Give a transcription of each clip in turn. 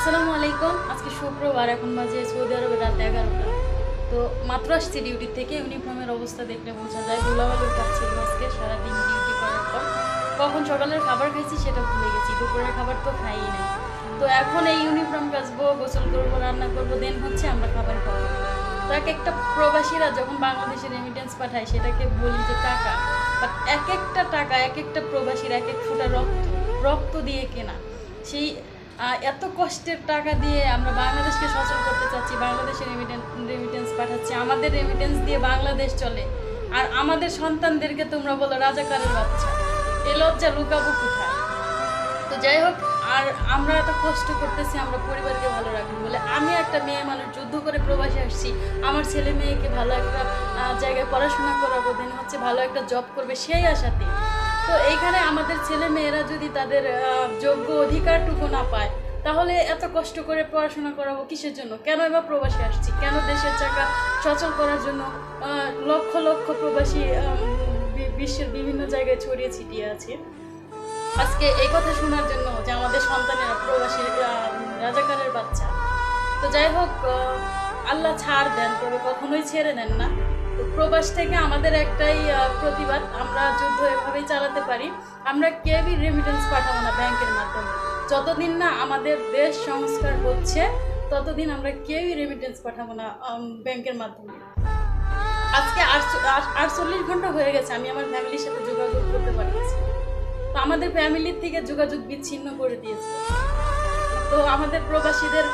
আসসালামু আলাইকুম। আজকে শুক্রবার, এখন বাজে সৌদি আরবে রাত 11টা। তো মাত্র আসছি ডিউটি থেকে। ইউনিফর্মের অবস্থা দেখলে বোঝা যায় ধুলাবালুর কাজ ছিল আজকে সারাদিন ডিউটি করার পর। কখন সকালের খাবার খাইছি সেটা ভুলে গেছি, দুপুরের খাবার তো খাইই নাই। তো এখন এই ইউনিফর্ম কাচবো, গোসল করবো, রান্না করবো, দেন হচ্ছে আমরা খাবার খাবো। তো একটা প্রবাসীরা যখন বাংলাদেশে রেমিটেন্স পাঠায় সেটাকে বলি যে টাকা, বাট এক একটা টাকা এক একটা প্রবাসীর এক এক ফোঁটা রক্ত রক্ত দিয়ে কেনা। সেই এত কষ্টের টাকা দিয়ে আমরা বাংলাদেশকে সচল করতে চাচ্ছি, বাংলাদেশে রেমিটেন্স পাঠাচ্ছি, আমাদের রেমিটেন্স দিয়ে বাংলাদেশ চলে, আর আমাদের সন্তানদেরকে তোমরা বলো রাজাকারের বাচ্চা। এ লজ্জা লুকাবো কোথায়? তো যাই হোক, আর আমরা এত কষ্ট করতেছি আমরা পরিবারকে ভালো রাখবো বলে। আমি একটা মেয়ে মানুষ, যুদ্ধ করে প্রবাসে আসছি, আমার ছেলে মেয়েকে ভালো একটা জায়গায় পড়াশোনা করাবো, দেন হচ্ছে ভালো একটা জব করবে সেই আশাতে। তো এইখানে আমাদের ছেলে মেয়েরা যদি তাদের যোগ্য অধিকারটুকু না পায়, তাহলে এত কষ্ট করে পড়াশোনা করাবো কিসের জন্য? কেন এবার প্রবাসে আসছি? কেন দেশের চাকা সচল করার জন্য লক্ষ লক্ষ প্রবাসী বিশ্বের বিভিন্ন জায়গায় ছড়িয়ে ছিটিয়ে আছে আজকে এই কথা শোনার জন্য যে আমাদের সন্তানেরা প্রবাসী রাজাকারের বাচ্চা। তো যাই হোক, আল্লাহ ছাড় দেন, তবে কখনোই ছেড়ে দেন না। তো প্রবাস থেকে আমাদের একটাই প্রতিবাদ, আমরা যুদ্ধ এভাবেই চালাতে পারি। আমরা কেউই রেমিটেন্স পাঠাবো না ব্যাংকের মাধ্যমে। যতদিন না আমাদের দেশ সংস্কার হচ্ছে ততদিন আমরা কেউই রেমিটেন্স পাঠাবো না ব্যাংকের মাধ্যমে। আজকে 48 ঘন্টা হয়ে গেছে আমি আমার ফ্যামিলির সাথে যোগাযোগ করতে পারতেছি। তো আমাদের ফ্যামিলির থেকে যোগাযোগ বিচ্ছিন্ন করে দিয়েছে। তো আমাদের প্রবাসীদের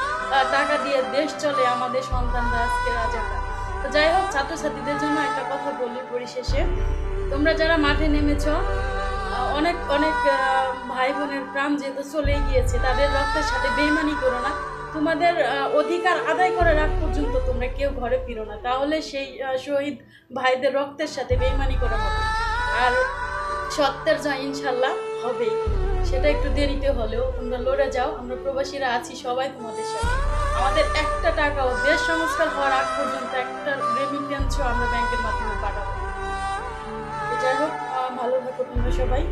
টাকা দিয়ে দেশ চলে, আমাদের সন্তানরা আজকে রাজাকার। তো যাই হোক, ছাত্রছাত্রীদের জন্য একটা কথা বলি পরিশেষে, তোমরা যারা মাঠে নেমেছ, অনেক অনেক ভাই বোনের প্রাণ যেহেতু চলেই গিয়েছে, তাদের রক্তের সাথে বেইমানি করো না। তোমাদের অধিকার আদায় করার আগ পর্যন্ত তোমরা কেউ ঘরে ফিরো না, তাহলে সেই শহীদ ভাইদের রক্তের সাথে বেইমানি করা হবে। আর সত্যের জয় ইনশাল্লাহ হবেই, সেটা একটু দেরিতে হলেও তোমরা লড়ে যাও। আমরা প্রবাসীরা আছি সবাই তোমাদের সাথে। আমাদের একটা টাকাও দেশ সংস্কার হওয়ার আগ পর্যন্ত একটা রেমিটেন্সও আমরা ব্যাংকের মাধ্যমে পাঠাবো। যাই হোক, ভালো থাকো তোমরা সবাই।